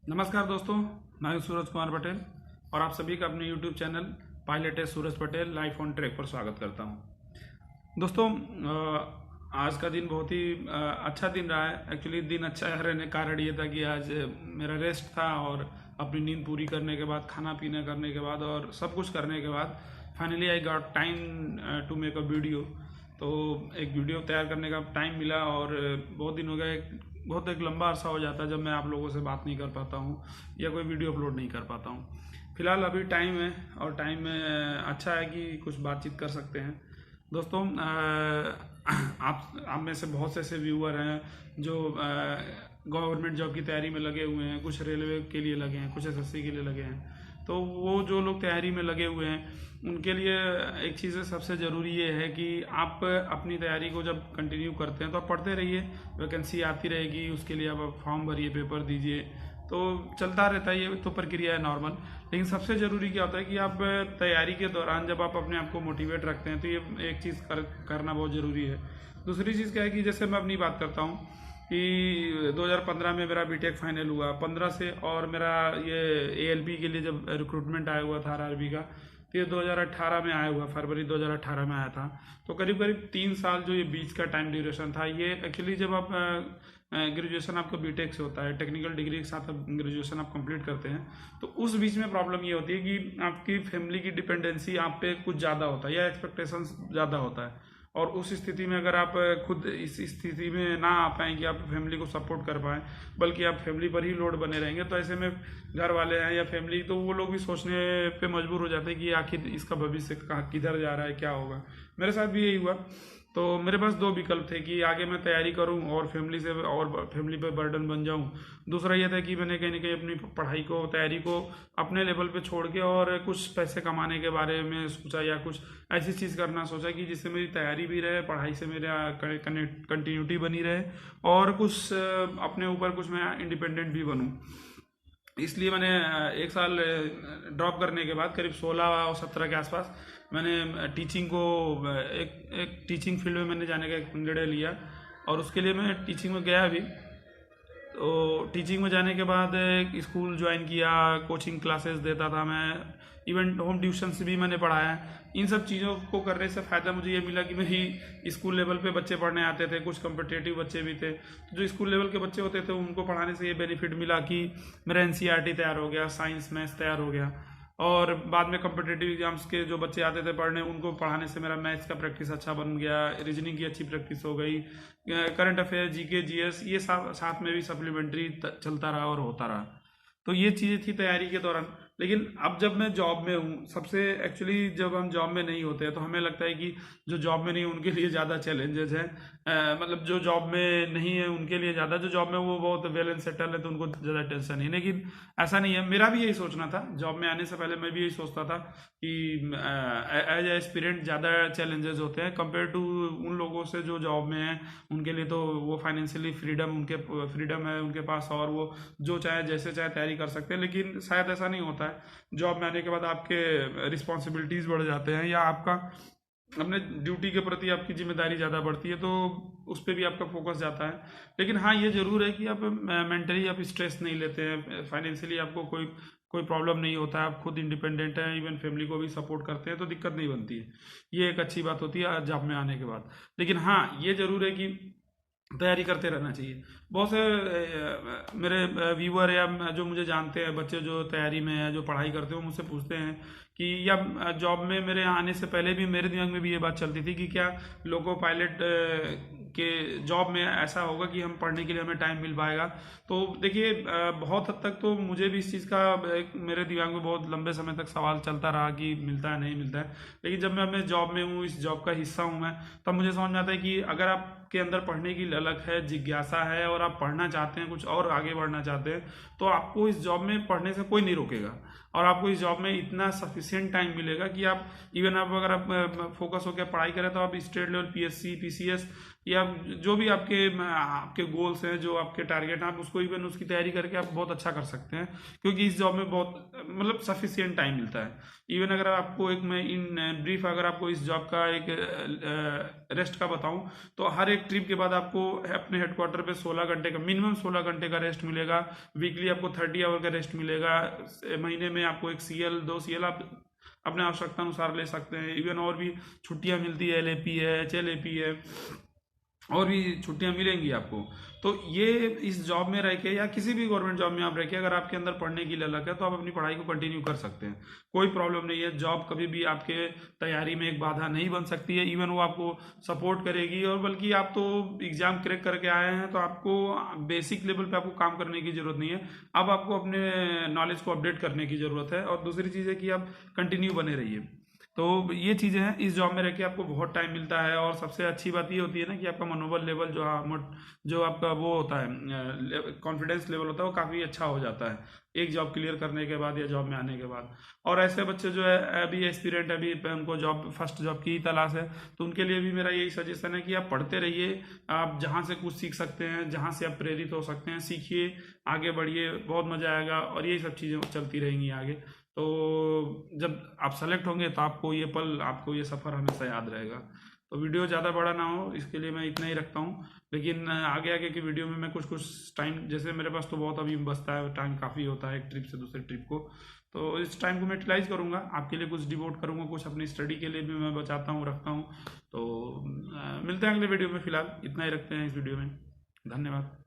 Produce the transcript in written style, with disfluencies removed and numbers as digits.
नमस्कार दोस्तों, मैं हूं सूरज कुमार पटेल और आप सभी का अपने YouTube चैनल पायलट है सूरज पटेल लाइफ ऑन ट्रैक पर स्वागत करता हूं। दोस्तों, आज का दिन बहुत ही अच्छा दिन रहा है। एक्चुअली दिन अच्छा रहने का कारण ये था कि आज मेरा रेस्ट था और अपनी नींद पूरी करने के बाद, खाना पीना करने के बाद और सब कुछ करने के बाद finally I got time to make a video. तो एक वीडियो तैयार करने का टाइम मिला और बहुत दिन हो गए, बहुत एक लंबा अरसा हो जाता है जब मैं आप लोगों से बात नहीं कर पाता हूँ या कोई वीडियो अपलोड नहीं कर पाता हूँ। फिलहाल अभी टाइम है और टाइम में अच्छा है कि कुछ बातचीत कर सकते हैं। दोस्तों, आप में से बहुत से ऐसे व्यूअर हैं जो गवर्नमेंट जॉब की तैयारी में लगे हुए हैं, कुछ रेलवे के लिए लगे हैं, कुछ एसएससी के लिए लगे हैं। तो वो जो लोग तैयारी में लगे हुए हैं उनके लिए एक चीज़ सबसे ज़रूरी ये है कि आप अपनी तैयारी को जब कंटिन्यू करते हैं तो आप पढ़ते रहिए, वैकेंसी आती रहेगी, उसके लिए आप फॉर्म भरिए, पेपर दीजिए, तो चलता रहता है। ये तो प्रक्रिया है नॉर्मल। लेकिन सबसे ज़रूरी क्या होता है कि आप तैयारी के दौरान जब आप अपने आप को मोटिवेट रखते हैं तो ये एक चीज़ करना बहुत ज़रूरी है। दूसरी चीज़ क्या है कि जैसे मैं अपनी बात करता हूँ कि 2015 में मेरा बीटेक फाइनल हुआ 15 से, और मेरा ये एएलपी के लिए जब रिक्रूटमेंट आया हुआ था आरआरबी का, तो ये 2018 में आया हुआ, फरवरी 2018 में आया था। तो करीब करीब 3 साल जो ये बीच का टाइम ड्यूरेशन था, ये एक्चुअली जब आप ग्रेजुएशन आपका बीटेक से होता है, टेक्निकल डिग्री के साथ आप ग्रेजुएशन आप कंप्लीट करते हैं, तो उस बीच में प्रॉब्लम ये होती है कि आपकी फैमिली की डिपेंडेंसी आप पे कुछ ज़्यादा होता है या एक्सपेक्टेशंस ज़्यादा होता है। और उस स्थिति में अगर आप खुद इस स्थिति में ना आ पाएँ कि आप फैमिली को सपोर्ट कर पाएँ, बल्कि आप फैमिली पर ही लोड बने रहेंगे, तो ऐसे में घर वाले हैं या फैमिली, तो वो लोग भी सोचने पे मजबूर हो जाते हैं कि आखिर इसका भविष्य कहाँ किधर जा रहा है, क्या होगा। मेरे साथ भी यही हुआ। तो मेरे पास दो विकल्प थे कि आगे मैं तैयारी करूं और फैमिली पे बर्डन बन जाऊं। दूसरा ये था कि मैंने कहीं ना कहीं अपनी पढ़ाई को, तैयारी को अपने लेवल पे छोड़ के और कुछ पैसे कमाने के बारे में सोचा, या कुछ ऐसी चीज़ करना सोचा कि जिससे मेरी तैयारी भी रहे, पढ़ाई से मेरा कंटिन्यूटी बनी रहे और कुछ अपने ऊपर कुछ मैं इंडिपेंडेंट भी बनूँ। इसलिए मैंने एक साल ड्रॉप करने के बाद करीब 16 और 17 के आसपास मैंने टीचिंग को, एक टीचिंग फील्ड में मैंने जाने का एक निर्णय लिया और उसके लिए मैं टीचिंग में गया भी। तो टीचिंग में जाने के बाद एक स्कूल ज्वाइन किया, कोचिंग क्लासेस देता था मैं, इवन होम ट्यूशन्स भी मैंने पढ़ाया। इन सब चीज़ों को करने से फ़ायदा मुझे ये मिला कि मेरी स्कूल लेवल पे बच्चे पढ़ने आते थे, कुछ कम्पिटेटिव बच्चे भी थे। तो जो स्कूल लेवल के बच्चे होते थे उनको पढ़ाने से ये बेनिफिट मिला कि मेरा एनसीईआरटी तैयार हो गया, साइंस मैथ्स तैयार हो गया, और बाद में कम्पिटेटिव एग्जाम्स के जो बच्चे आते थे पढ़ने, उनको पढ़ाने से मेरा मैथ्स का प्रैक्टिस अच्छा बन गया, रीजनिंग की अच्छी प्रैक्टिस हो गई, करंट अफेयर, जीके, जीएस, ये साथ में भी सप्लीमेंट्री चलता रहा और होता रहा। तो ये चीज़ें थी तैयारी के दौरान। लेकिन अब जब मैं जॉब में हूँ, सबसे एक्चुअली जब हम जॉब में नहीं होते हैं तो हमें लगता है कि जो जॉब में नहीं उनके लिए ज़्यादा चैलेंजेस हैं। मतलब जो जॉब में नहीं है उनके लिए ज़्यादा, जो जॉब में वो बहुत वेल एंड सेटल है तो उनको ज़्यादा टेंशन नहीं। लेकिन ऐसा नहीं है, मेरा भी यही सोचना था। जॉब में आने से पहले मैं भी यही सोचता था कि एज एस्पिरेंट ज़्यादा चैलेंजेस होते हैं कंपेयर टू उन लोगों से जो जॉब में हैं। उनके लिए तो वो फाइनेंशियली फ्रीडम है उनके पास, और वो जो चाहे जैसे चाहे तैयारी कर सकते हैं। लेकिन शायद ऐसा नहीं होता है। जॉब में आने के बाद आपके रिस्पॉन्सिबिलिटीज़ बढ़ जाते हैं या आपका अपने ड्यूटी के प्रति आपकी जिम्मेदारी ज़्यादा बढ़ती है, तो उस पर भी आपका फोकस जाता है। लेकिन हाँ, ये ज़रूर है कि आप मेंटली आप स्ट्रेस नहीं लेते हैं, फाइनेंशियली आपको कोई कोई प्रॉब्लम नहीं होता है, आप खुद इंडिपेंडेंट हैं, इवन फैमिली को भी सपोर्ट करते हैं, तो दिक्कत नहीं बनती है। ये एक अच्छी बात होती है जॉब में आने के बाद। लेकिन हाँ, ये ज़रूर है कि तैयारी करते रहना चाहिए। बहुत से मेरे व्यूअर या जो मुझे जानते हैं, बच्चे जो तैयारी में है, जो पढ़ाई करते हैं, वो मुझसे पूछते हैं कि, या जॉब में मेरे यहाँ आने से पहले भी मेरे दिमाग में भी ये बात चलती थी कि क्या लोको पायलट के जॉब में ऐसा होगा कि हम पढ़ने के लिए हमें टाइम मिल पाएगा। तो देखिए, बहुत हद तक तो मुझे भी इस चीज़ का मेरे दिमाग में बहुत लंबे समय तक सवाल चलता रहा कि मिलता है नहीं मिलता है। लेकिन जब मैं अपने जॉब में हूँ, इस जॉब का हिस्सा हूँ मैं, तब मुझे समझ में आता है कि अगर आपके अंदर पढ़ने की ललक है, जिज्ञासा है और आप पढ़ना चाहते हैं, कुछ और आगे बढ़ना चाहते हैं, तो आपको इस जॉब में पढ़ने से कोई नहीं रोकेगा। और आपको इस जॉब में इतना सफिशिएंट टाइम मिलेगा कि आप इवन आप अगर आप फोकस होकर पढ़ाई करें तो आप स्टेट लेवल पीएससी, पीसीएस, या जो भी आपके आपके गोल्स हैं, जो आपके टारगेट हैं, आप उसको इवन उसकी तैयारी करके आप बहुत अच्छा कर सकते हैं। क्योंकि इस जॉब में बहुत मतलब सफिशिएंट टाइम मिलता है। इवन अगर आपको एक मैं इन ब्रीफ अगर आपको इस जॉब का एक रेस्ट का बताऊं तो हर एक ट्रिप के बाद आपको अपने हेडक्वार्टर पे 16 घंटे का मिनिमम 16 घंटे का रेस्ट मिलेगा। वीकली आपको 30 आवर का रेस्ट मिलेगा। महीने में आपको 1 CL 2 CL आप अपने आवश्यकता अनुसार ले सकते हैं। इवन और भी छुट्टियां मिलती है, LAP है, HLAP है, और भी छुट्टियां मिलेंगी आपको। तो ये इस जॉब में रह के या किसी भी गवर्नमेंट जॉब में आप रह के अगर आपके अंदर पढ़ने की ललक है तो आप अपनी पढ़ाई को कंटिन्यू कर सकते हैं, कोई प्रॉब्लम नहीं है। जॉब कभी भी आपके तैयारी में एक बाधा नहीं बन सकती है। इवन वो आपको सपोर्ट करेगी। और बल्कि आप तो एग्जाम क्रैक करके आए हैं तो आपको बेसिक लेवल पे आपको काम करने की जरूरत नहीं है। अब आपको अपने नॉलेज को अपडेट करने की जरूरत है। और दूसरी चीज़ है कि आप कंटिन्यू बने रहिए। तो ये चीज़ें हैं, इस जॉब में रह के आपको बहुत टाइम मिलता है। और सबसे अच्छी बात ये होती है ना कि आपका मनोबल लेवल जो आपका वो होता है, कॉन्फिडेंस लेवल होता है, वो काफ़ी अच्छा हो जाता है एक जॉब क्लियर करने के बाद या जॉब में आने के बाद। और ऐसे बच्चे जो है अभी एस्पिरेंट, अभी उनको जॉब फर्स्ट जॉब की तलाश है, तो उनके लिए भी मेरा यही सजेशन है कि आप पढ़ते रहिए। आप जहाँ से कुछ सीख सकते हैं, जहाँ से आप प्रेरित हो सकते हैं, सीखिए, आगे बढ़िए, बहुत मजा आएगा। और यही सब चीज़ें चलती रहेंगी आगे। तो जब आप सेलेक्ट होंगे तो आपको ये पल, आपको ये सफ़र हमेशा याद रहेगा। तो वीडियो ज़्यादा बड़ा ना हो इसके लिए मैं इतना ही रखता हूँ। लेकिन आगे आगे की वीडियो में मैं कुछ कुछ टाइम, जैसे मेरे पास तो बहुत अभी बचता है, टाइम काफ़ी होता है एक ट्रिप से दूसरे ट्रिप को, तो इस टाइम को मैं यूटिलाइज करूँगा, आपके लिए कुछ डिवोट करूँगा, कुछ अपनी स्टडी के लिए भी मैं बचाता हूँ, रखता हूँ। तो मिलते हैं अगले वीडियो में। फिलहाल इतना ही रखते हैं इस वीडियो में। धन्यवाद।